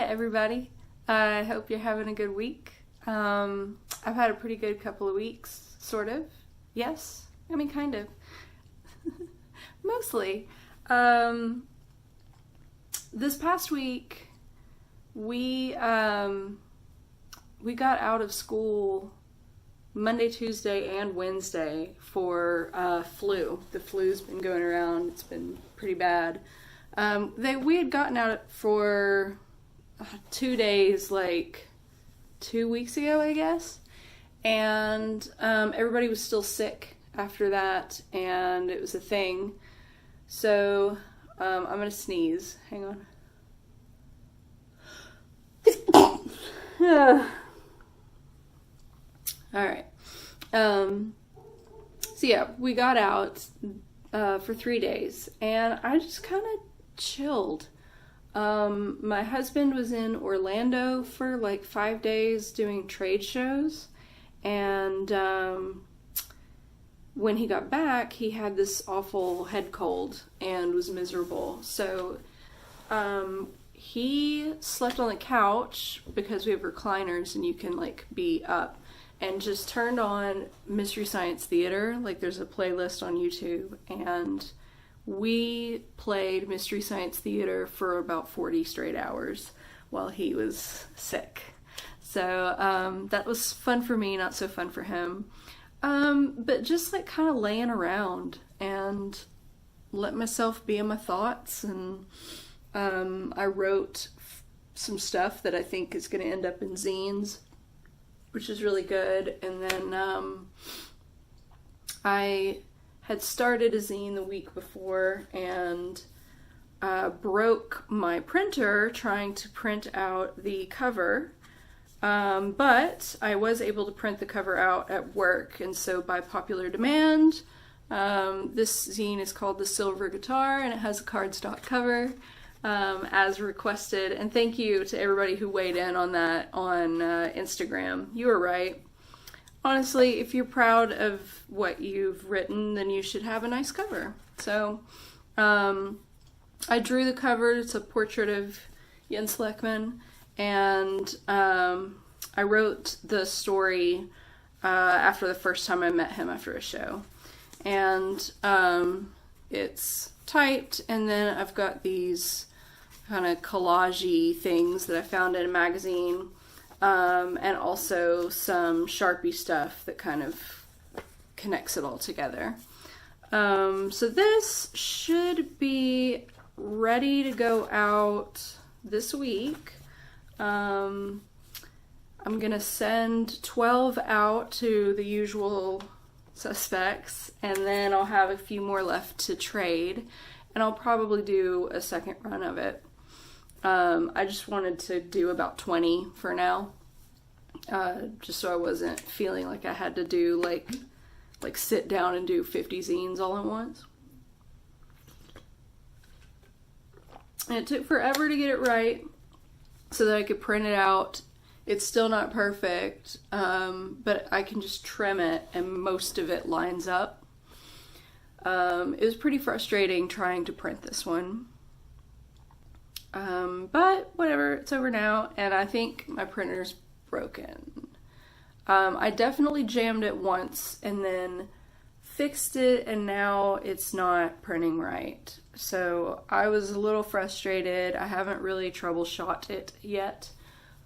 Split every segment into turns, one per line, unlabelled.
everybody. I hope you're having a good week. I've had a pretty good couple of weeks, sort of. Yes, I mean, kind of. Mostly. This past week, we got out of school Monday, Tuesday, and Wednesday for flu. The flu's been going around. It's been pretty bad. We had gotten out for 2 days, like 2 weeks ago, I guess. And everybody was still sick after that, and it was a thing. So I'm gonna sneeze. Hang on. Alright. So yeah, we got out for 3 days, and I just kind of chilled. My husband was in Orlando for like 5 days doing trade shows, and when he got back, he had this awful head cold and was miserable. So he slept on the couch because we have recliners and you can like be up, and just turned on Mystery Science Theater. Like, there's a playlist on YouTube, and we played Mystery Science Theater for about 40 straight hours while he was sick. So that was fun for me, not so fun for him. But just like kind of laying around and let myself be in my thoughts. And I wrote some stuff that I think is going to end up in zines, which is really good. And then I had started a zine the week before and broke my printer trying to print out the cover. But I was able to print the cover out at work, and so by popular demand, this zine is called The Silver Guitar, and it has a cardstock cover, as requested. And thank you to everybody who weighed in on that on Instagram. You were right. Honestly, if you're proud of what you've written, then you should have a nice cover. So I drew the cover. It's a portrait of Jens Lekman, and I wrote the story after the first time I met him after a show. And it's typed, and then I've got these kind of collage-y things that I found in a magazine, and also some Sharpie stuff that kind of connects it all together. So this should be ready to go out this week. I'm gonna send 12 out to the usual suspects, and then I'll have a few more left to trade, and I'll probably do a second run of it. I just wanted to do about 20 for now, just so I wasn't feeling like I had to do like sit down and do 50 zines all at once. And it took forever to get it right so that I could print it out. It's still not perfect, but I can just trim it and most of it lines up. It was pretty frustrating trying to print this one. But whatever, it's over now, and I think my printer's broken. I definitely jammed it once and then fixed it, and now it's not printing right. So I was a little frustrated. I haven't really troubleshot it yet,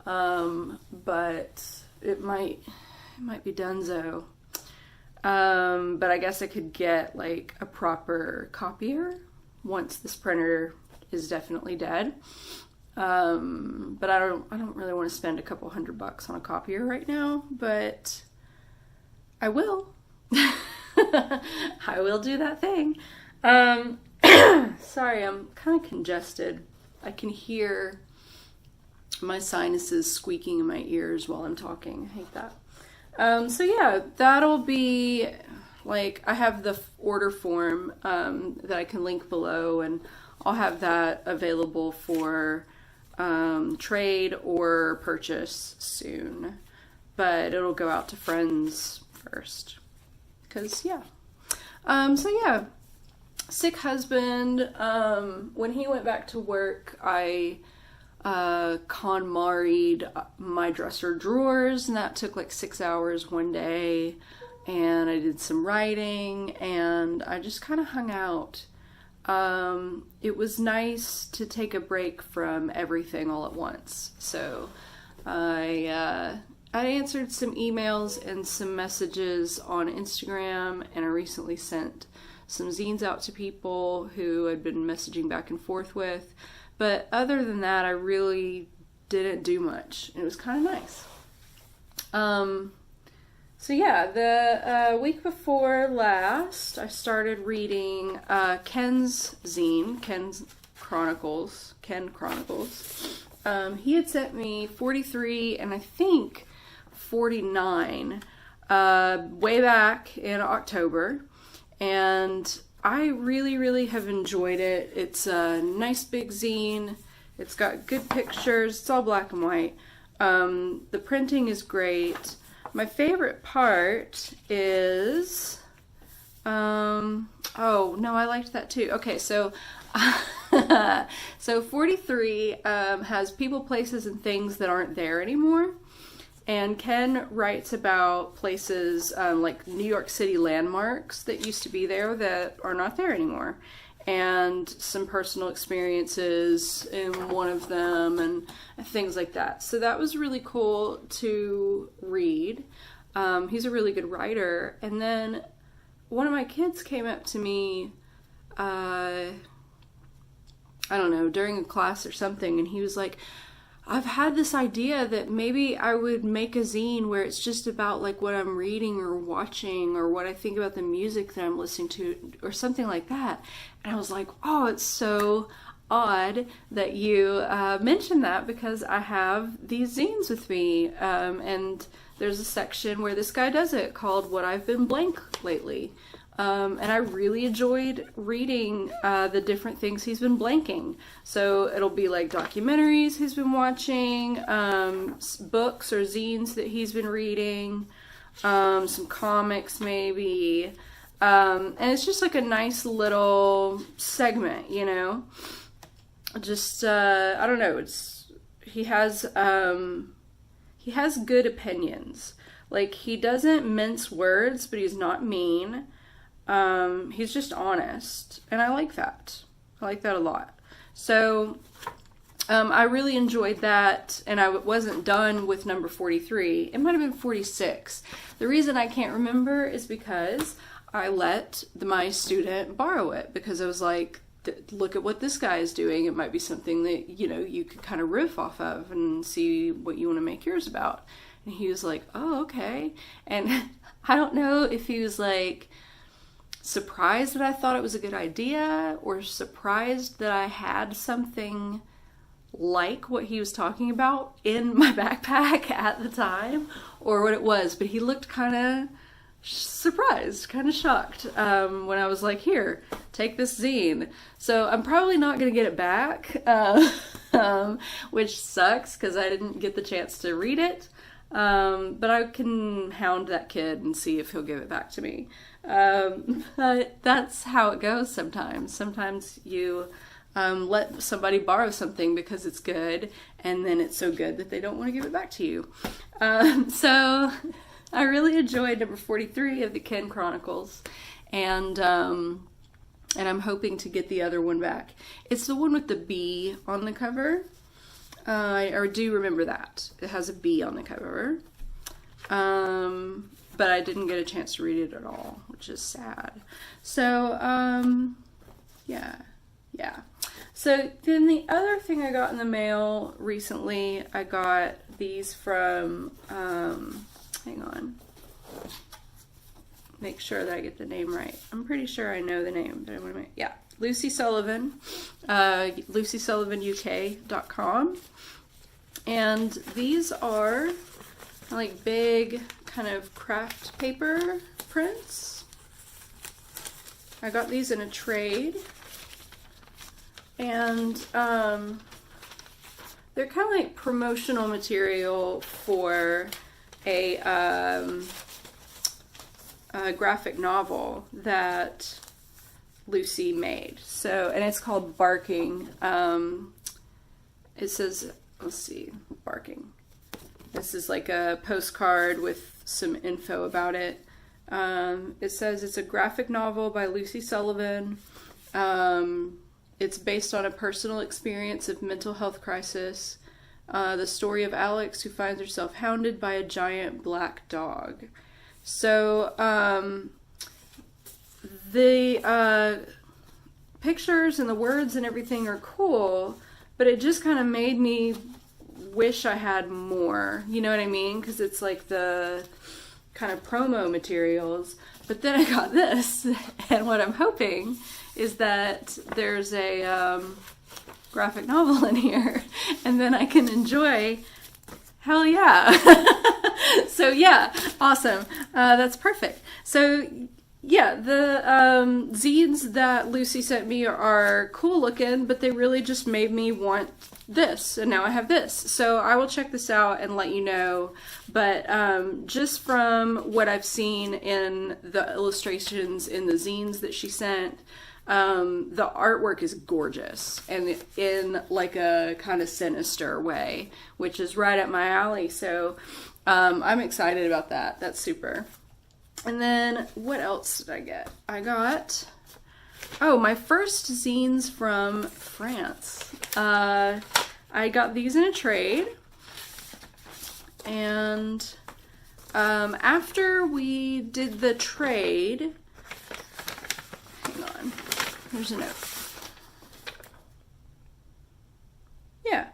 but it might be donezo. But I guess I could get like a proper copier once this printer is definitely dead. But I don't really want to spend a couple $100 on a copier right now, but I will. I will do that thing. Sorry, I'm kind of congested. I can hear my sinuses squeaking in my ears while I'm talking. I hate that. So yeah, that'll be like, I have the order form that I can link below, and I'll have that available for trade or purchase soon. But it'll go out to friends first. 'Cause yeah. So yeah. Sick husband. When he went back to work, I KonMari'd my dresser drawers, and that took like 6 hours one day. And I did some writing, and I just kind of hung out. It was nice to take a break from everything all at once. So I answered some emails and some messages on Instagram, and I recently sent some zines out to people who I'd been messaging back and forth with. But other than that, I really didn't do much. It was kind of nice. So yeah, the week before last, I started reading Ken's zine, Ken Chronicles. He had sent me 43 and I think 49 way back in October, and I really have enjoyed it. It's a nice big zine. It's got good pictures. It's all black and white. The printing is great. My favorite part is, oh no, I liked that too. Okay, so, so 43 has people, places, and things that aren't there anymore. And Ken writes about places like New York City landmarks that used to be there that are not there anymore. And some personal experiences in one of them and things like that. So that was really cool to read. He's a really good writer. And then one of my kids came up to me, I don't know, during a class or something, and he was like, I've had this idea that maybe I would make a zine where it's just about like what I'm reading or watching or what I think about the music that I'm listening to or something like that. And I was like, oh, it's so odd that you mentioned that, because I have these zines with me. And there's a section where this guy does it called What I've Been Blank Lately. And I really enjoyed reading the different things he's been blanking. So it'll be like documentaries he's been watching, books or zines that he's been reading, some comics maybe. And it's just like a nice little segment, you know? Just, I don't know, he has good opinions. Like, he doesn't mince words, but he's not mean. He's just honest, and I like that. I like that a lot. So, I really enjoyed that, and I wasn't done with number 43. It might have been 46. The reason I can't remember is because I let my student borrow it, because I was like, look at what this guy is doing. It might be something that, you know, you could kind of riff off of and see what you want to make yours about. And he was like, oh, okay. And I don't know if he was like surprised that I thought it was a good idea, or surprised that I had something like what he was talking about in my backpack at the time, or what it was. But he looked kind of surprised, kind of shocked when I was like, here, take this zine. So I'm probably not going to get it back, which sucks because I didn't get the chance to read it. But I can hound that kid and see if he'll give it back to me. But that's how it goes sometimes. Sometimes you let somebody borrow something because it's good, and then it's so good that they don't want to give it back to you. So I really enjoyed number 43 of the Ken Chronicles, and I'm hoping to get the other one back. It's the one with the bee on the cover. I do remember that. It has a bee on the cover. But I didn't get a chance to read it at all, which is sad. So, yeah. So then the other thing I got in the mail recently, I got these from, hang on. Make sure that I get the name right. I'm pretty sure I know the name, but I want to make, yeah. Lucy Sullivan, LucySullivanUK.com. And these are like big kind of craft paper prints. I got these in a trade. And they're kind of like promotional material for a graphic novel that Lucy made. So, and it's called Barking. it says, let's see, barking. This is like a postcard with some info about it. It says it's a graphic novel by Lucy Sullivan. It's based on a personal experience of mental health crisis. The story of Alex, who finds herself hounded by a giant black dog. So, the pictures and the words and everything are cool, but it just kind of made me wish I had more. You know what I mean? Because it's like the kind of promo materials. But then I got this, and what I'm hoping is that there's a graphic novel in here, and then I can enjoy. Hell yeah. So yeah, awesome. That's perfect. So yeah, the zines that Lucy sent me are cool looking, but they really just made me want this, and now I have this. So I will check this out and let you know. But just from what I've seen in the illustrations in the zines that she sent, the artwork is gorgeous, and in like a kind of sinister way, which is right up my alley. So I'm excited about that. That's super. And then what else did I get? I got, my first zines from France. I got these in a trade, and after we did the trade, hang on. There's a note. Yeah.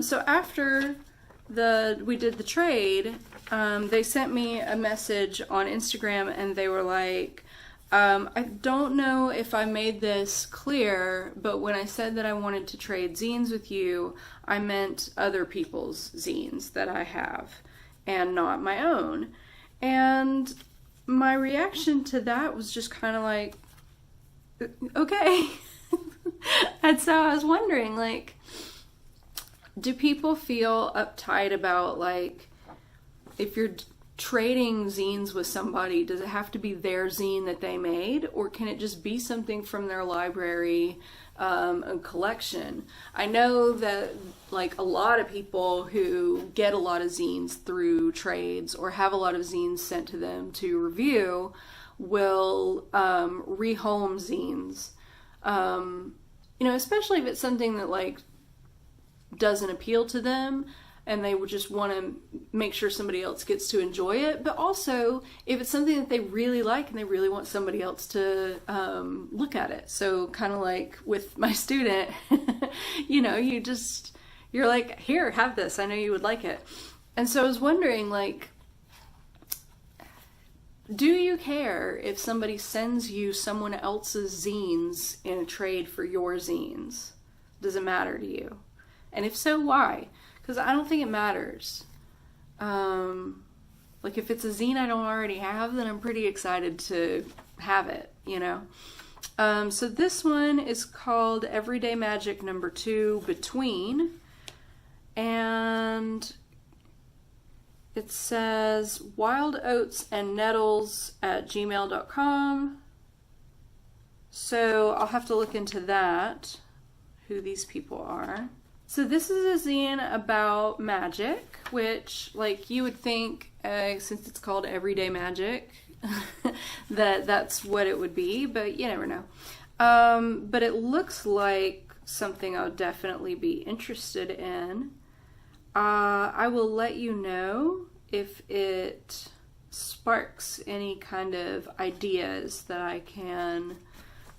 So after we did the trade, they sent me a message on Instagram, and they were like, I don't know if I made this clear, but when I said that I wanted to trade zines with you, I meant other people's zines that I have, and not my own. And my reaction to that was just kind of like, okay. And so I was wondering, like, do people feel uptight about, like, if you're trading zines with somebody, does it have to be their zine that they made, or can it just be something from their library and collection? I know that like a lot of people who get a lot of zines through trades or have a lot of zines sent to them to review will rehome zines, especially if it's something that like doesn't appeal to them, and they would just want to make sure somebody else gets to enjoy it. But also, if it's something that they really like and they really want somebody else to look at it. So kind of like with my student, you're like, here, have this. I know you would like it. And so I was wondering, like, do you care if somebody sends you someone else's zines in a trade for your zines? Does it matter to you? And if so, why? Because I don't think it matters. Like if it's a zine I don't already have, then I'm pretty excited to have it, So this one is called Everyday Magic number 2, Between. And it says wildoatsandnettles@gmail.com. So I'll have to look into that, who these people are. So this is a zine about magic, which, like, you would think, since it's called Everyday Magic, that's what it would be, but you never know. But it looks like something I would definitely be interested in. I will let you know if it sparks any kind of ideas that I can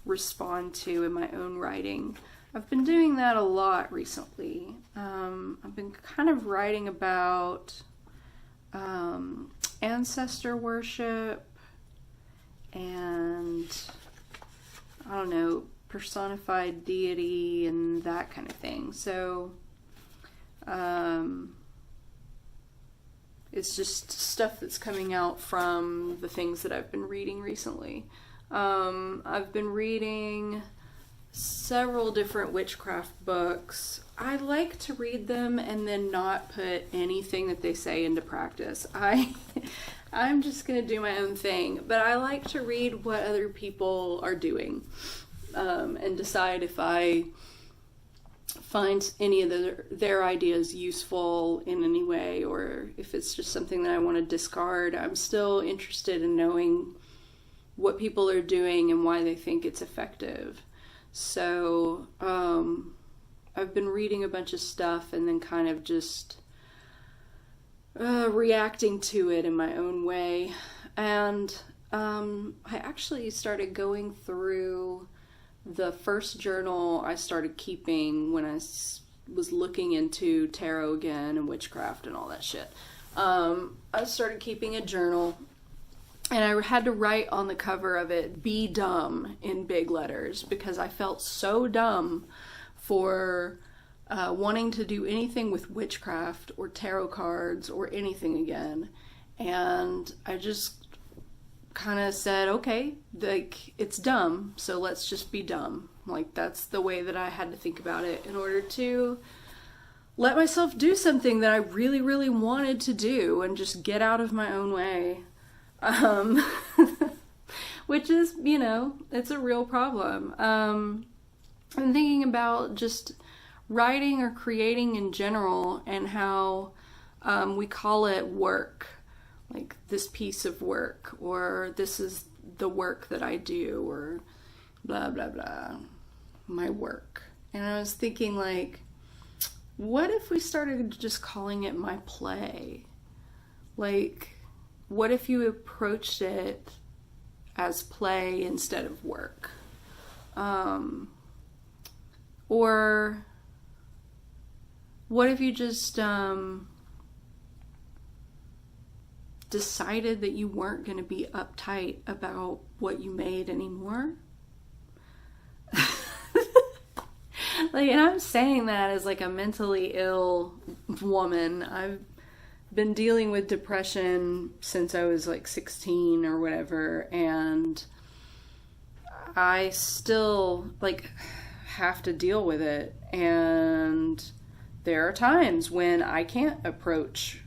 respond to in my own writing. I've been doing that a lot recently. I've been kind of writing about ancestor worship and, I don't know, personified deity and that kind of thing. So it's just stuff that's coming out from the things that I've been reading recently. I've been reading several different witchcraft books. I like to read them and then not put anything that they say into practice. I'm just gonna do my own thing, but I like to read what other people are doing and decide if I find any of their ideas useful in any way, or if it's just something that I want to discard. I'm still interested in knowing what people are doing and why they think it's effective. So I've been reading a bunch of stuff and then kind of just reacting to it in my own way. And I actually started going through the first journal I started keeping when I was looking into tarot again and witchcraft and all that shit. I started keeping a journal, and I had to write on the cover of it, "Be dumb," in big letters, because I felt so dumb for wanting to do anything with witchcraft or tarot cards or anything again. And I just kind of said, okay, like, it's dumb, so let's just be dumb. Like, that's the way that I had to think about it in order to let myself do something that I really, really wanted to do and just get out of my own way. Which is, you know, it's a real problem. I'm thinking about just writing or creating in general, and how we call it work. Like, this piece of work, or this is the work that I do, or blah, blah, blah, my work. And I was thinking, like, what if we started just calling it my play? Like, what if you approached it as play instead of work? Or what if you just decided that you weren't going to be uptight about what you made anymore? Like, and I'm saying that as like a mentally ill woman. I've been dealing with depression since I was like 16 or whatever, and I still like have to deal with it. And there are times when I can't approach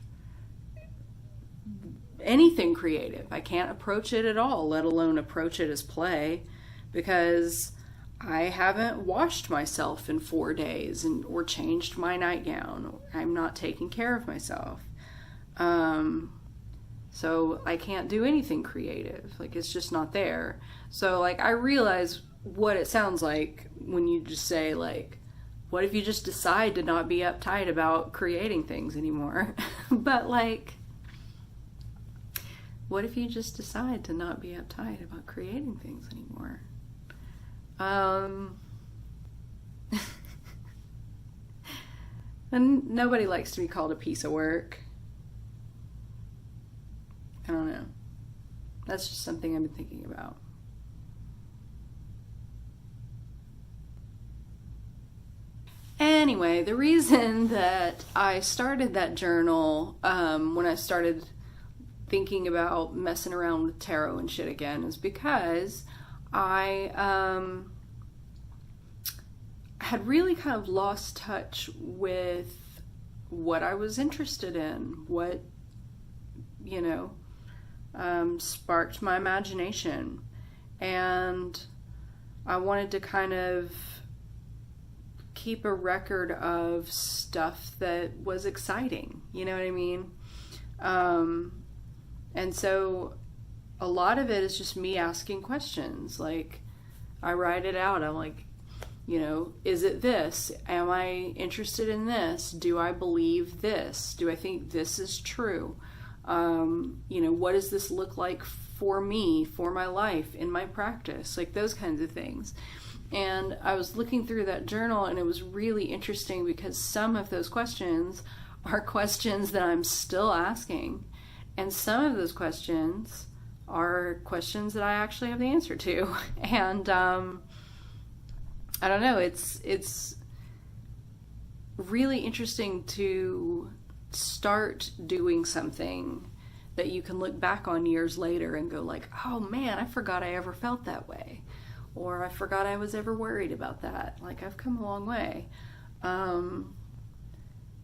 anything creative. I can't approach it at all, let alone approach it as play, because I haven't washed myself in 4 days or changed my nightgown. I'm not taking care of myself. So I can't do anything creative. Like, it's just not there. So, like, I realize what it sounds like when you just say, like, what if you just decide to not be uptight about creating things anymore? But, like, what if you just decide to not be uptight about creating things anymore? And nobody likes to be called a piece of work. I don't know. That's just something I've been thinking about. Anyway, the reason that I started that journal when I started thinking about messing around with tarot and shit again is because I had really kind of lost touch with what I was interested in, what, you know, sparked my imagination. And I wanted to kind of keep a record of stuff that was exciting, you know what I mean? And so a lot of it is just me asking questions. Like, I write it out. I'm like, you know, is it this? Am I interested in this? Do I believe this? Do I think this is true? You know, what does this look like for me, for my life, in my practice? Like, those kinds of things. And I was looking through that journal, and it was really interesting because some of those questions are questions that I'm still asking. And some of those questions are questions that I actually have the answer to. And I don't know, it's really interesting to start doing something that you can look back on years later and go like, oh man, I forgot I ever felt that way. Or I forgot I was ever worried about that. Like, I've come a long way.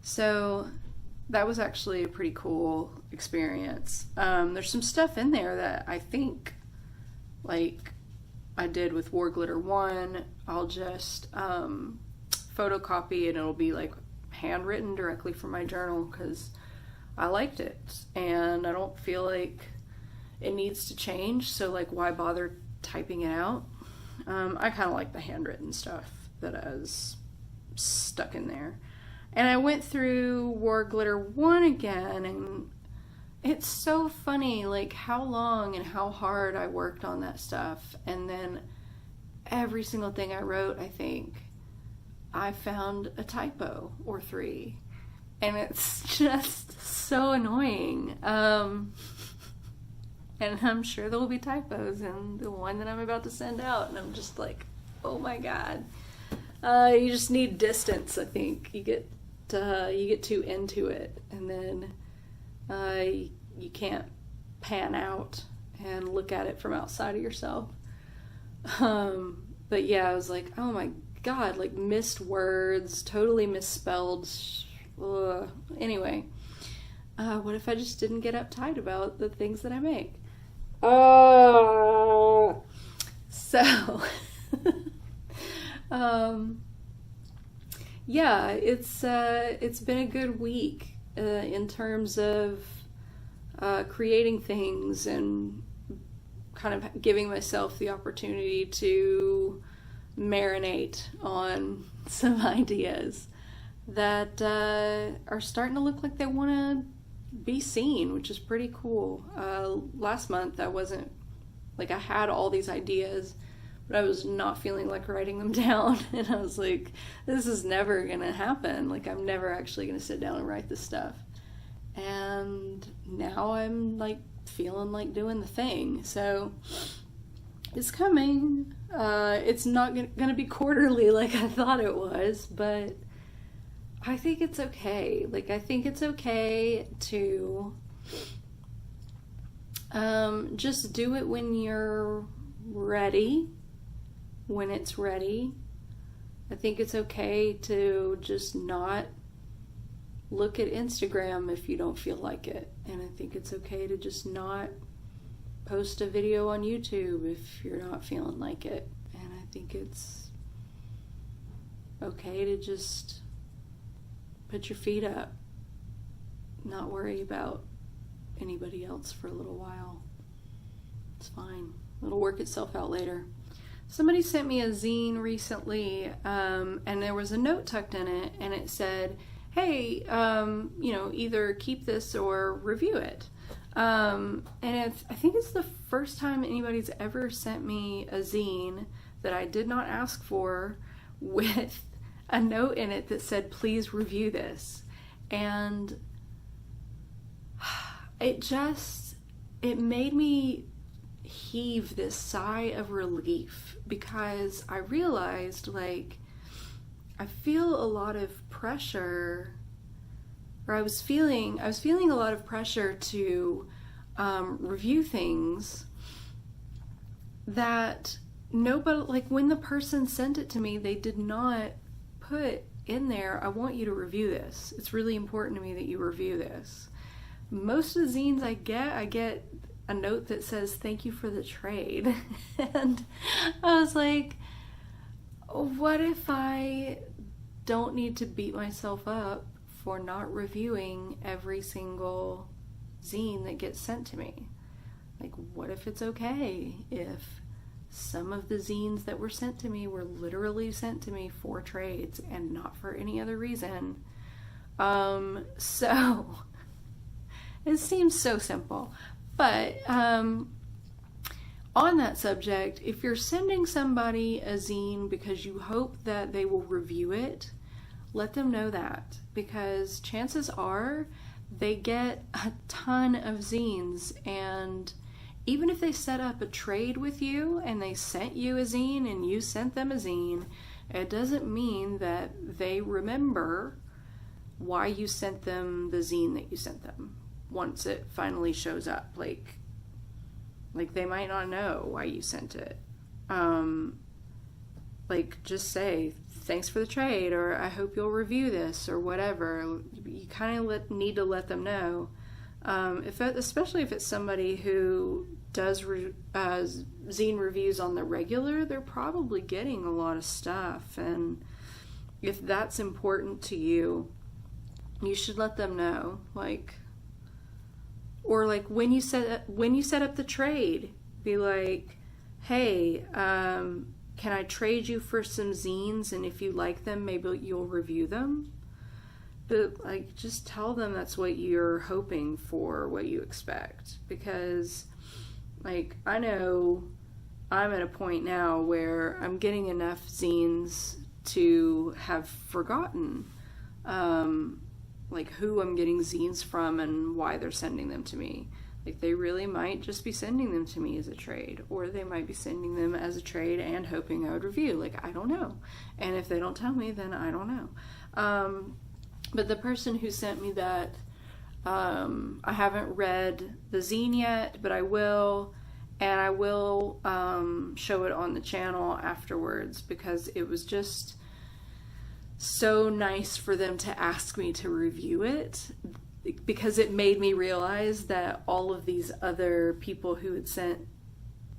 So that was actually a pretty cool experience. There's some stuff in there that I think, like I did with Warglitter 1, I'll just photocopy and it'll be like handwritten directly from my journal because I liked it and I don't feel like it needs to change, so like why bother typing it out? I kind of like the handwritten stuff that is stuck in there. And I went through Warglitter 1 again, and it's so funny like how long and how hard I worked on that stuff, and then every single thing I wrote, I think I found a typo or 3, and it's just so annoying. And I'm sure there will be typos in the one that I'm about to send out, and I'm just like, oh my god. You just need distance, I think. You get too into it, and then you can't pan out and look at it from outside of yourself. But yeah, I was like, oh my god, like missed words, totally misspelled. Ugh. Anyway, what if I just didn't get uptight about the things that I make? So, yeah, it's been a good week in terms of creating things and kind of giving myself the opportunity to marinate on some ideas that are starting to look like they want to be seen, which is pretty cool. Last month I wasn't, like, I had all these ideas, but I was not feeling like writing them down, and I was like, this is never gonna happen. Like, I'm never actually gonna sit down and write this stuff. And now I'm like feeling like doing the thing, so it's coming. It's not gonna be quarterly like I thought it was, but I think it's okay. Like, I think it's okay to just do it when you're ready, when it's ready. I think it's okay to just not look at Instagram if you don't feel like it. And I think it's okay to just not post a video on YouTube if you're not feeling like it. And I think it's okay to just put your feet up, not worry about anybody else for a little while. It's fine. It'll work itself out later. Somebody sent me a zine recently, and there was a note tucked in it, and it said, hey, either keep this or review it. And I think it's the first time anybody's ever sent me a zine that I did not ask for with a note in it that said, please review this. And it made me heave this sigh of relief, because I realized, like, I feel a lot of pressure, or I was feeling a lot of pressure to review things that nobody, like, when the person sent it to me, they did not put in there, I want you to review this. It's really important to me that you review this. Most of the zines I get a note that says, thank you for the trade. And I was like, what if I don't need to beat myself up for not reviewing every single zine that gets sent to me? Like, what if it's okay if some of the zines that were sent to me were literally sent to me for trades and not for any other reason? So it seems so simple, but on that subject, if you're sending somebody a zine because you hope that they will review it, let them know that, because chances are they get a ton of zines, and even if they set up a trade with you and they sent you a zine and you sent them a zine, it doesn't mean that they remember why you sent them the zine that you sent them once it finally shows up. Like they might not know why you sent it. Like, just say, thanks for the trade, or I hope you'll review this, or whatever. You kind of need to let them know. Especially if it's somebody who does zine reviews on the regular, they're probably getting a lot of stuff, and if that's important to you, you should let them know. Or when you set up the trade, be like, hey, can I trade you for some zines? And if you like them, maybe you'll review them. But just tell them that's what you're hoping for, what you expect. Because I know I'm at a point now where I'm getting enough zines to have forgotten who I'm getting zines from and why they're sending them to me. They really might just be sending them to me as a trade, or they might be sending them as a trade and hoping I would review. I don't know. And if they don't tell me, then I don't know. But the person who sent me that, I haven't read the zine yet, but I will. And I will show it on the channel afterwards, because it was just so nice for them to ask me to review it, because it made me realize that all of these other people who had sent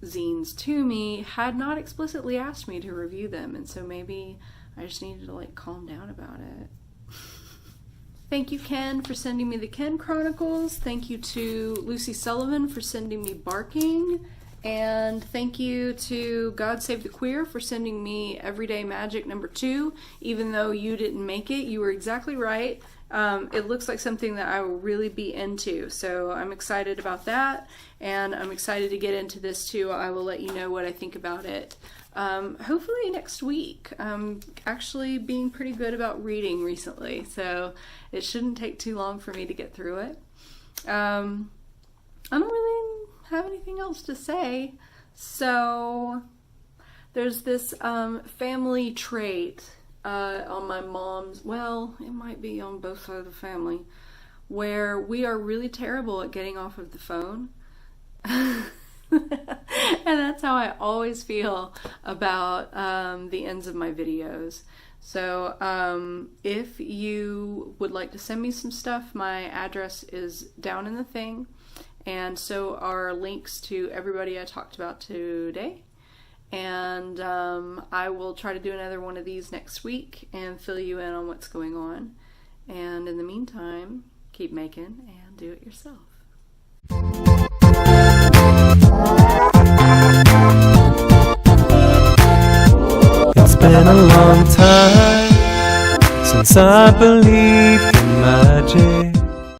zines to me had not explicitly asked me to review them. And so maybe I just needed to calm down about it. Thank you, Ken, for sending me the Ken Chronicles. Thank you to Lucy Sullivan for sending me Barking. And thank you to God Save the Queer for sending me Everyday Magic #2. Even though you didn't make it, you were exactly right. It looks like something that I will really be into. So I'm excited about that. And I'm excited to get into this too. I will let you know what I think about it. Hopefully next week. I'm actually being pretty good about reading recently, so it shouldn't take too long for me to get through it. I don't really have anything else to say. So there's this family trait on my mom's, well, it might be on both sides of the family, where we are really terrible at getting off of the phone. And that's how I always feel about the ends of my videos. So if you would like to send me some stuff, my address is down in the thing, and so are links to everybody I talked about today. And I will try to do another one of these next week and fill you in on what's going on. And in the meantime, keep making and do it yourself.
It's been a long time since I believed in magic.